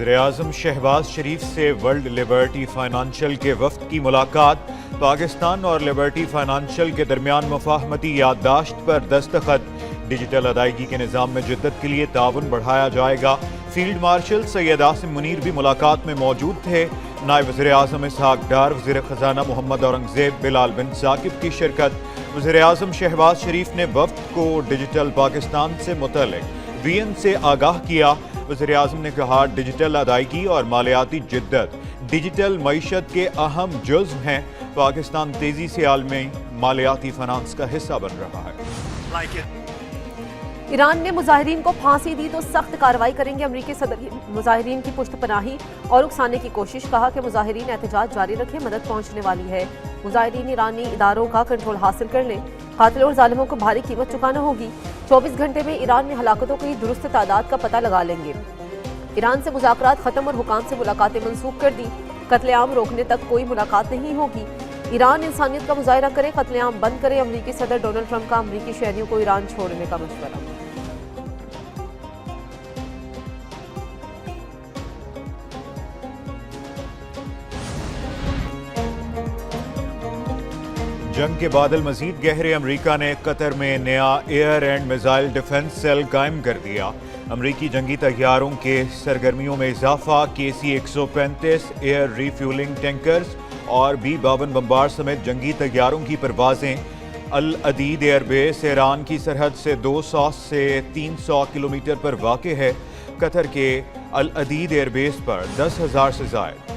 وزیراعظم شہباز شریف سے world Liberty financial کے وفد کی ملاقات، پاکستان اور لبرٹی فائنانشل کے درمیان مفاہمتی یادداشت پر دستخط، ڈیجیٹل ادائیگی کے نظام میں جدت کے لیے تعاون بڑھایا جائے گا۔ فیلڈ مارشل سید عاصم منیر بھی ملاقات میں موجود تھے۔ نائب وزیر اعظم اسحاق ڈار، وزیر خزانہ محمد اورنگزیب بلال بن ثاقب کی شرکت۔ وزیر اعظم شہباز شریف نے وفد کو ڈیجیٹل پاکستان سے متعلق وی این سے آگاہ کیا۔ وزیر اعظم نے کہا، ڈیجیٹل ادائیگی اور مالیاتی جدت ڈیجیٹل معیشت کے اہم جزو ہیں۔ پاکستان تیزی سے عالمی مالیاتی فنانس کا حصہ بن رہا ہے۔ ایران نے مظاہرین کو پھانسی دی تو سخت کارروائی کریں گے۔ امریکی صدر مظاہرین کی پشت پناہی اور اکسانے کی کوشش، کہا کہ مظاہرین احتجاج جاری رکھیں، مدد پہنچنے والی ہے۔ مظاہرین ایرانی اداروں کا کنٹرول حاصل کر لیں، قاتلوں اور ظالموں کو بھاری قیمت چکانا ہوگی۔ 24 گھنٹے میں ایران میں ہلاکتوں کی درست تعداد کا پتہ لگا لیں گے۔ ایران سے مذاکرات ختم اور حکام سے ملاقاتیں منسوخ کر دی۔ قتل عام روکنے تک کوئی ملاقات نہیں ہوگی۔ ایران انسانیت کا مظاہرہ کرے، قتل عام بند کرے۔ امریکی صدر ڈونلڈ ٹرمپ کا امریکی شہریوں کو ایران چھوڑنے کا مشورہ۔ جنگ کے بادل مزید گہرے، امریکہ نے قطر میں نیا air and missile defence cell قائم کر دیا۔ امریکی جنگی طیاروں کے سرگرمیوں میں اضافہ، KC-135 ایئر ری فیولنگ ٹینکرز اور B-52 بمبار سمیت جنگی طیاروں کی پروازیں۔ العدید ایئر بیس ایران کی سرحد سے 200 سے 300 کلومیٹر پر واقع ہے۔ قطر کے العدید ایئر بیس پر 10,000 سے زائد۔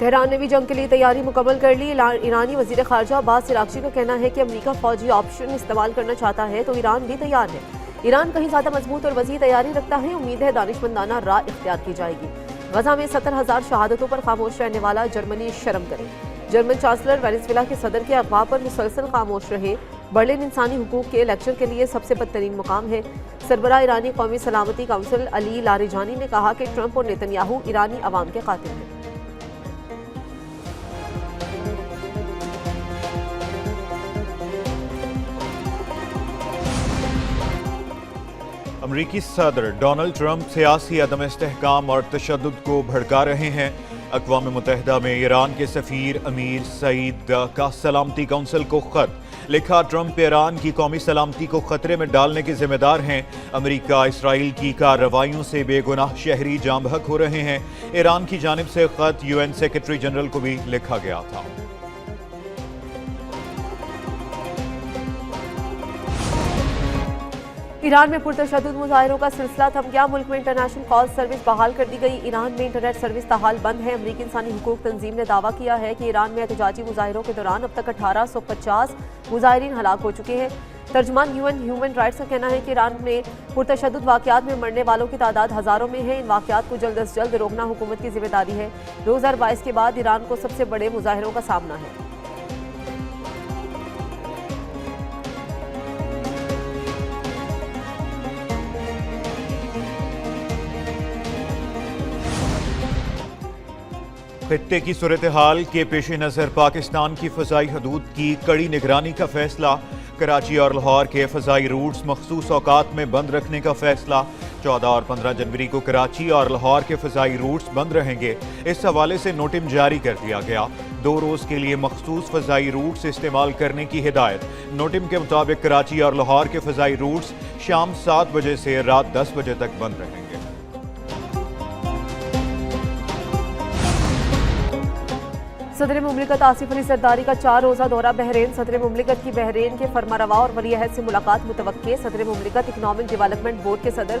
تہران نے بھی جنگ کے لیے تیاری مکمل کر لی۔ ایرانی وزیر خارجہ عباس عراقچی کا کہنا ہے کہ امریکہ فوجی آپشن استعمال کرنا چاہتا ہے تو ایران بھی تیار ہے۔ ایران کہیں زیادہ مضبوط اور وسیع تیاری رکھتا ہے، امید ہے دانشمندانہ راہ اختیار کی جائے گی۔ غزہ میں 70,000 شہادتوں پر خاموش رہنے والا جرمنی شرم کرے۔ جرمن چانسلر وینزویلا کے صدر کے اغوا پر مسلسل خاموش رہے۔ برلن انسانی حقوق کے لیکچر کے لیے سب سے بدترین مقام ہے۔ سربراہ ایرانی قومی سلامتی کونسل علی لاریجانی نے کہا کہ ٹرمپ اور نیتنیاہو ایرانی عوام کے قاتل ہیں۔ امریکی صدر ڈونلڈ ٹرمپ سیاسی عدم استحکام اور تشدد کو بھڑکا رہے ہیں۔ اقوام متحدہ میں ایران کے سفیر امیر سعید کا سلامتی کونسل کو خط لکھا۔ ٹرمپ ایران کی قومی سلامتی کو خطرے میں ڈالنے کے ذمہ دار ہیں۔ امریکہ اسرائیل کی کارروائیوں سے بے گناہ شہری جاں بحق ہو رہے ہیں۔ ایران کی جانب سے خط UN سیکرٹری جنرل کو بھی لکھا گیا تھا۔ ایران میں پرتشدد مظاہروں کا سلسلہ تھم گیا۔ ملک میں انٹرنیشنل کال سروس بحال کر دی گئی۔ ایران میں انٹرنیٹ سروس تاحال بند ہے۔ امریکی انسانی حقوق تنظیم نے دعویٰ کیا ہے کہ ایران میں احتجاجی مظاہروں کے دوران اب تک 1850 مظاہرین ہلاک ہو چکے ہیں۔ ترجمان UN ہیومن رائٹس کا کہنا ہے کہ ایران میں پرتشدد واقعات میں مرنے والوں کی تعداد ہزاروں میں ہے۔ ان واقعات کو جلد از جلد روکنا حکومت کی ذمہ داری ہے۔ 2022 کے بعد ایران کو سب سے بڑے مظاہروں کا سامنا ہے۔ خطے کی صورتحال کے پیش نظر پاکستان کی فضائی حدود کی کڑی نگرانی کا فیصلہ۔ کراچی اور لاہور کے فضائی روٹس مخصوص اوقات میں بند رکھنے کا فیصلہ۔ 14 اور 15 جنوری کو کراچی اور لاہور کے فضائی روٹس بند رہیں گے۔ اس حوالے سے نوٹم جاری کر دیا گیا۔ 2 روز کے لیے مخصوص فضائی روٹس استعمال کرنے کی ہدایت۔ نوٹم کے مطابق کراچی اور لاہور کے فضائی روٹس شام 7 بجے سے رات 10 بجے تک بند رہیں گے۔ صدر مملکت آصف علی زرداری کا 4 روزہ دورہ بحرین۔ صدر مملکت کی بحرین کے فرمانروا اور ولی عہد سے ملاقات متوقع۔ صدر مملکت اکنامک ڈیولپمنٹ بورڈ کے صدر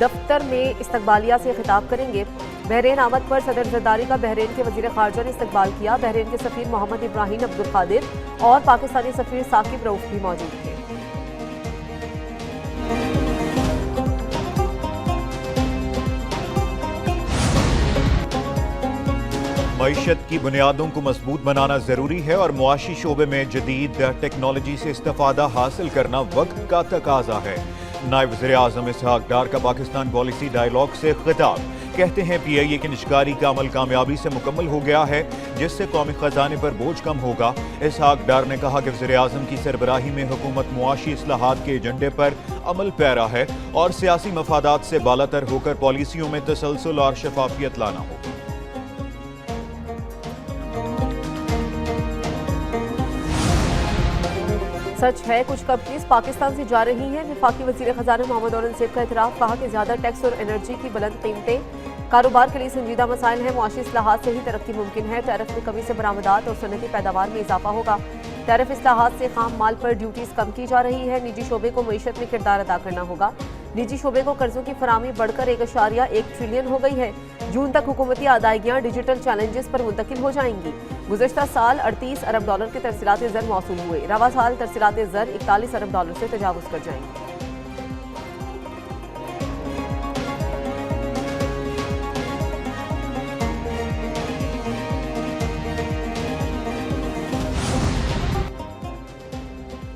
دفتر میں استقبالیہ سے خطاب کریں گے۔ بحرین آمد پر صدر زرداری کا بحرین کے وزیر خارجہ نے استقبال کیا۔ بحرین کے سفیر محمد ابراہیم عبدالقادر اور پاکستانی سفیر ثاقب رؤف بھی موجود تھے۔ معیشت کی بنیادوں کو مضبوط بنانا ضروری ہے اور معاشی شعبے میں جدید ٹیکنالوجی سے استفادہ حاصل کرنا وقت کا تقاضا ہے۔ نائب وزیر اعظم اسحاق ڈار کا پاکستان پالیسی ڈائیلاگ سے خطاب۔ کہتے ہیں پی آئی اے کی نجکاری کا عمل کامیابی سے مکمل ہو گیا ہے جس سے قومی خزانے پر بوجھ کم ہوگا۔ اسحاق ڈار نے کہا کہ وزیر اعظم کی سربراہی میں حکومت معاشی اصلاحات کے ایجنڈے پر عمل پیرا ہے اور سیاسی مفادات سے بالاتر ہو کر پالیسیوں میں تسلسل اور شفافیت لانا ہوگی۔ سچ ہے کچھ کمپنیز پاکستان سے جا رہی ہیں۔ وفاقی وزیر خزانہ محمد اورنگزیب کا اعتراف، کہا کہ زیادہ ٹیکس اور انرجی کی بلند قیمتیں کاروبار کے لیے سنجیدہ مسائل ہیں۔ معاشی اصلاحات سے ہی ترقی ممکن ہے۔ ٹیرف میں کمی سے برآمدات اور صنعتی پیداوار میں اضافہ ہوگا۔ ٹیرف اصلاحات سے خام مال پر ڈیوٹیز کم کی جا رہی ہے۔ نجی شعبے کو معیشت میں کردار ادا کرنا ہوگا۔ نجی شعبے کو قرضوں کی فراہمی بڑھ کر 1.1 ٹریلین ہو گئی ہے۔ جون تک حکومتی ادائیگیاں ڈیجیٹل چیلنجز پر منتقل ہو جائیں گی۔ گزشتہ سال 38 ارب ڈالر کے ترسیلات زر موصول ہوئے۔ رواں سال ترسیلات زر 41 ارب ڈالر سے تجاوز کر جائیں گی۔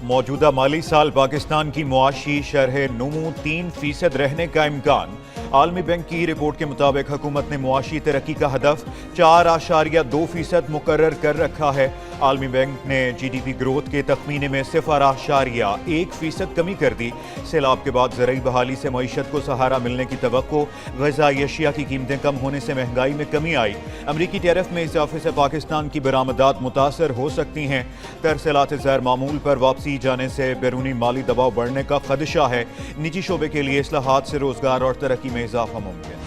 موجودہ مالی سال پاکستان کی معاشی شرح نمو 3% رہنے کا امکان۔ عالمی بینک کی رپورٹ کے مطابق حکومت نے معاشی ترقی کا ہدف 4.2% مقرر کر رکھا ہے۔ عالمی بینک نے جی ڈی پی گروتھ کے تخمینے میں 0.1% کمی کر دی۔ سیلاب کے بعد زرعی بحالی سے معیشت کو سہارا ملنے کی توقع۔ غذائی اشیاء کی قیمتیں کم ہونے سے مہنگائی میں کمی آئی۔ امریکی ٹیرف میں اضافے سے پاکستان کی برآمدات متاثر ہو سکتی ہیں۔ ترسیلات زر معمول پر واپسی جانے سے بیرونی مالی دباؤ بڑھنے کا خدشہ ہے۔ نجی شعبے کے لیے اصلاحات سے روزگار اور ترقی میں اضافہ ممکن۔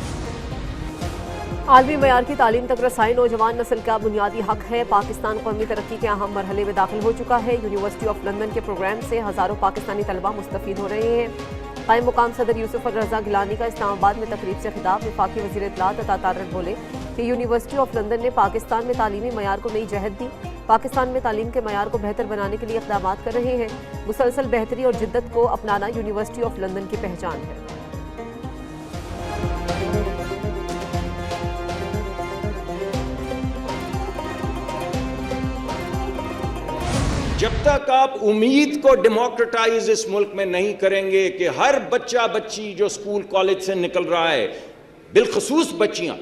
عالمی معیار کی تعلیم تک رسائی نوجوان نسل کا بنیادی حق ہے۔ پاکستان قومی ترقی کے اہم مرحلے میں داخل ہو چکا ہے۔ یونیورسٹی آف لندن کے پروگرام سے ہزاروں پاکستانی طلبہ مستفید ہو رہے ہیں۔ قائم مقام صدر یوسف الرضا گیلانی کا اسلام آباد میں تقریب سے خطاب۔ وفاقی وزیر اطلاعات عطا طارق بولے کہ یونیورسٹی آف لندن نے پاکستان میں تعلیمی معیار کو نئی جہت دی۔ پاکستان میں تعلیم کے معیار کو بہتر بنانے کے لیے اقدامات کر رہے ہیں۔ مسلسل بہتری اور جدت کو اپنانا یونیورسٹی آف لندن کی پہچان ہے۔ جب تک آپ امید کو ڈیموکریٹائز اس ملک میں نہیں کریں گے کہ ہر بچہ بچی جو سکول کالج سے نکل رہا ہے، بالخصوص بچیاں،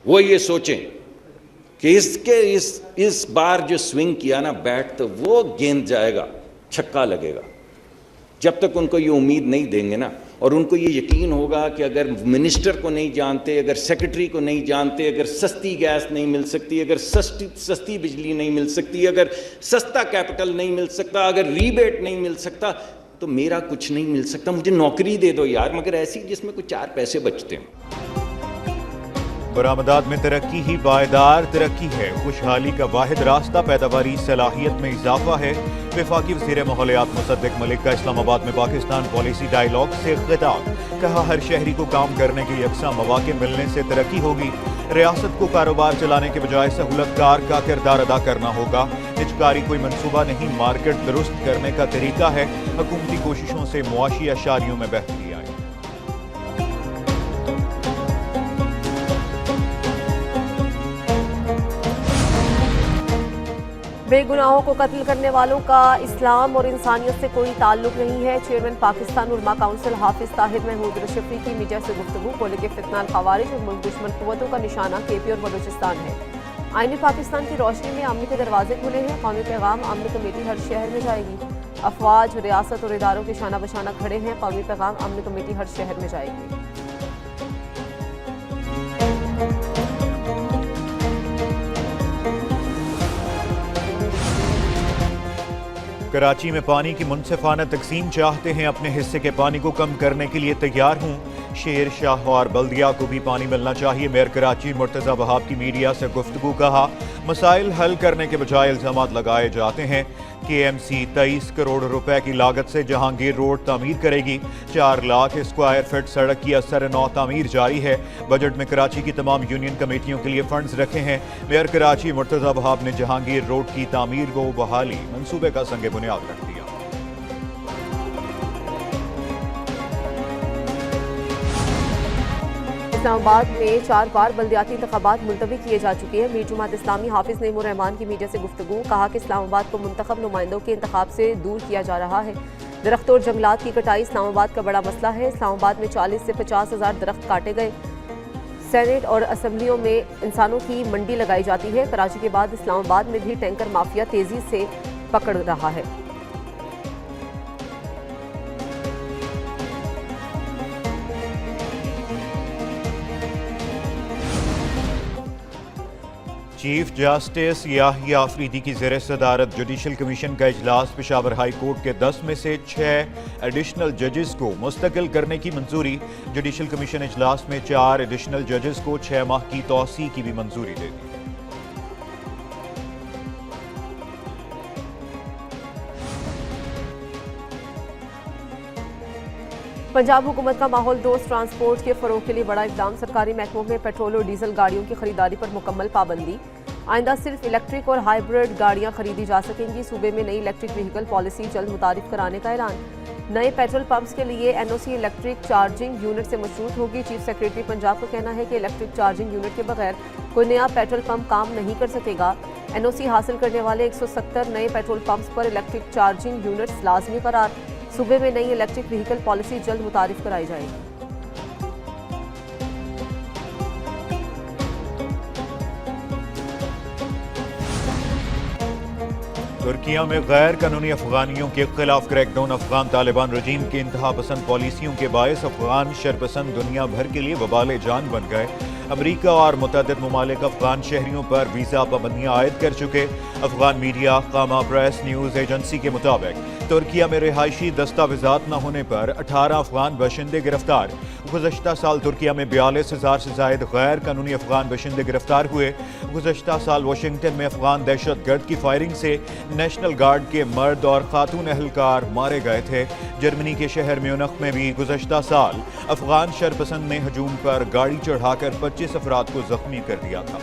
وہ یہ سوچیں کہ اس بار جو سوئنگ کیا نا بیٹ تو وہ گیند جائے گا، چھکا لگے گا۔ جب تک ان کو یہ امید نہیں دیں گے نا، اور ان کو یہ یقین ہوگا کہ اگر منسٹر کو نہیں جانتے، اگر سیکرٹری کو نہیں جانتے، اگر سستی گیس نہیں مل سکتی، اگر سستی بجلی نہیں مل سکتی، اگر سستا کیپٹل نہیں مل سکتا، اگر ریبیٹ نہیں مل سکتا، تو میرا کچھ نہیں مل سکتا۔ مجھے نوکری دے دو یار، مگر ایسی جس میں کچھ 4 پیسے بچتے ہیں۔ برآمدات میں ترقی ہی پائیدار ترقی ہے۔ خوشحالی کا واحد راستہ پیداواری صلاحیت میں اضافہ ہے۔ وفاقی وزیر ماحولیات مصدق ملک کا اسلام آباد میں پاکستان پالیسی ڈائیلاگ سے خطاب۔ کہا ہر شہری کو کام کرنے کے یکساں مواقع ملنے سے ترقی ہوگی۔ ریاست کو کاروبار چلانے کے بجائے سہولت کار کا کردار ادا کرنا ہوگا۔ نجکاری کوئی منصوبہ نہیں، مارکیٹ درست کرنے کا طریقہ ہے۔ حکومتی کوششوں سے معاشی اشاریوں میں بہتری آئے۔ بے گناہوں کو قتل کرنے والوں کا اسلام اور انسانیت سے کوئی تعلق نہیں ہے۔ چیئرمین پاکستان علماء کونسل حافظ طاہر محمود رشفی کی میڈیا سے گفتگو۔ بولے کہ فتنہ الخوارج اور ملک دشمن قوتوں کا نشانہ کے پی اور بلوچستان ہے۔ آئین پاکستان کی روشنی میں امن کے دروازے کھلے ہیں۔ قومی پیغام امن کمیٹی ہر شہر میں جائے گی۔ افواج، ریاست اور اداروں کے شانہ بشانہ کھڑے ہیں۔ قومی پیغام امن کمیٹی ہر شہر میں جائے گی۔ کراچی میں پانی کی منصفانہ تقسیم چاہتے ہیں، اپنے حصے کے پانی کو کم کرنے کے لیے تیار ہوں۔ شیر شاہ اور بلدیہ کو بھی پانی ملنا چاہیے۔ میئر کراچی مرتضی وہاب کی میڈیا سے گفتگو۔ کہا مسائل حل کرنے کے بجائے الزامات لگائے جاتے ہیں۔ کے ایم سی 23 کروڑ روپے کی لاگت سے جہانگیر روڈ تعمیر کرے گی۔ 4 لاکھ اسکوائر فٹ سڑک کی اثر نو تعمیر جاری ہے۔ بجٹ میں کراچی کی تمام یونین کمیٹیوں کے لیے فنڈز رکھے ہیں۔ میئر کراچی مرتضی وہاب نے جہانگیر روڈ کی تعمیر و بحالی منصوبے کا سنگ بنیاد رکھ دیا۔ اسلام آباد میں 4 بار بلدیاتی انتخابات ملتوی کیے جا چکے ہیں۔ میر جماعت اسلامی حافظ نعیم الرحمان کی میڈیا سے گفتگو۔ کہا کہ اسلام آباد کو منتخب نمائندوں کے انتخاب سے دور کیا جا رہا ہے۔ درخت اور جنگلات کی کٹائی اسلام آباد کا بڑا مسئلہ ہے۔ اسلام آباد میں 40 سے 50 ہزار درخت کاٹے گئے۔ سینیٹ اور اسمبلیوں میں انسانوں کی منڈی لگائی جاتی ہے۔ کراچی کے بعد اسلام آباد میں بھی ٹینکر مافیا تیزی سے پکڑ رہا ہے۔ چیف جسٹس یاحیی آفریدی کی زیر صدارت جوڈیشل کمیشن کا اجلاس پشاور ہائی کورٹ کے 10 میں سے 6 ایڈیشنل ججز کو مستقل کرنے کی منظوری۔ جوڈیشل کمیشن اجلاس میں 4 ایڈیشنل ججز کو 6 ماہ کی توسیع کی بھی منظوری دے دی۔ پنجاب حکومت کا ماحول دوست ٹرانسپورٹ کے فروغ کے لیے بڑا اقدام۔ سرکاری محکموں میں پیٹرول اور ڈیزل گاڑیوں کی خریداری پر مکمل پابندی۔ آئندہ صرف الیکٹرک اور ہائیبرڈ گاڑیاں خریدی جا سکیں گی۔ صوبے میں نئی الیکٹرک وہیکل پالیسی جلد متعارف کرانے کا اعلان۔ نئے پیٹرول پمپس کے لیے NOC الیکٹرک چارجنگ یونٹ سے مشروط ہوگی۔ چیف سیکریٹری پنجاب کا کہنا ہے کہ الیکٹرک چارجنگ یونٹ کے بغیر کوئی نیا پیٹرول پمپ کام نہیں کر سکے گا۔ NOC حاصل کرنے والے 170 نئے پیٹرول پمپس پر الیکٹرک چارجنگ یونٹس لازمی قرار۔ صوبے میں نئی الیکٹرک وہیکل پالیسی جلد متعارف کرائی جائے گی۔ ترکیہ میں غیر قانونی افغانیوں کے خلاف کریک ڈاؤن۔ افغان طالبان رجیم کی انتہا پسند پالیسیوں کے باعث افغان شرپسند دنیا بھر کے لیے وبال جان بن گئے۔ امریکہ اور متعدد ممالک افغان شہریوں پر ویزا پابندیاں عائد کر چکے۔ Afghan media Khaama press news agency کے مطابق ترکیہ میں رہائشی دستاویزات نہ ہونے پر 18 افغان باشندے گرفتار۔ گزشتہ سال ترکیہ میں 42,000 سے زائد غیر قانونی افغان باشندے گرفتار ہوئے۔ گزشتہ سال واشنگٹن میں افغان دہشت گرد کی فائرنگ سے نیشنل گارڈ کے مرد اور خاتون اہلکار مارے گئے تھے۔ جرمنی کے شہر میونخ میں بھی گزشتہ سال افغان شرپسند نے ہجوم پر گاڑی چڑھا کر 25 افراد کو زخمی کر دیا تھا۔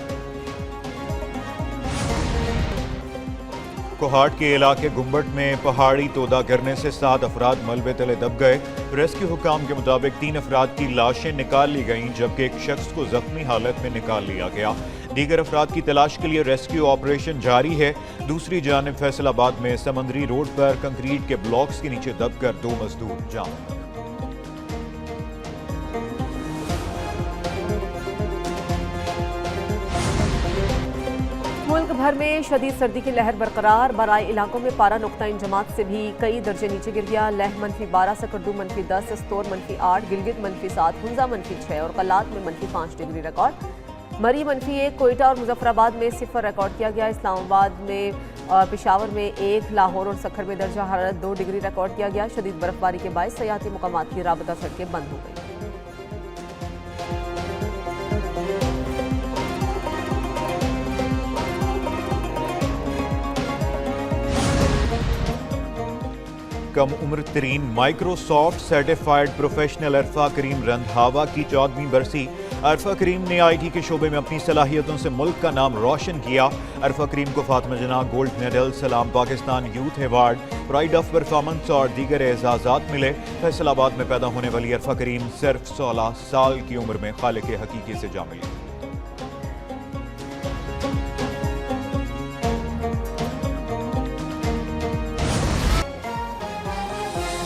کوہاٹ کے علاقے گنبٹ میں پہاڑی تودہ گرنے سے 7 افراد ملبے تلے دب گئے۔ ریسکیو حکام کے مطابق 3 افراد کی لاشیں نکال لی گئیں جبکہ ایک شخص کو زخمی حالت میں نکال لیا گیا۔ دیگر افراد کی تلاش کے لیے ریسکیو آپریشن جاری ہے۔ دوسری جانب فیصل آباد میں سمندری روڈ پر کنکریٹ کے بلاکس کے نیچے دب کر 2 مزدور جان۔ ملک بھر میں شدید سردی کی لہر برقرار۔ برائے علاقوں میں پارہ نقطہ انجماد سے بھی کئی درجے نیچے گر گیا۔ لہ -12، سکردو -10، استور -8، گلگت -7، ہنزا -6 اور قلات میں -5 ڈگری ریکارڈ۔ مری -1، کوئٹہ اور مظفر آباد میں 0 ریکارڈ کیا گیا۔ اسلام آباد میں پشاور میں 1، لاہور اور سکھر میں درجہ حرارت 2 ڈگری ریکارڈ کیا گیا۔ شدید برف باری کے باعث سیاحتی مقامات کی رابطہ سڑکیں بند ہو گئی۔ کم عمر ترین مائیکروسافٹ سرٹیفائیڈ پروفیشنل عرفہ کریم رندھاوا کی 14ویں برسی۔ عرفہ کریم نے IT کے شعبے میں اپنی صلاحیتوں سے ملک کا نام روشن کیا۔ عرفہ کریم کو فاطمہ جناح گولڈ میڈل، سلام Pakistan youth award, pride of performance اور دیگر اعزازات ملے۔ فیصل آباد میں پیدا ہونے والی عرفہ کریم صرف 16 سال کی عمر میں خالق حقیقی سے جا ملی۔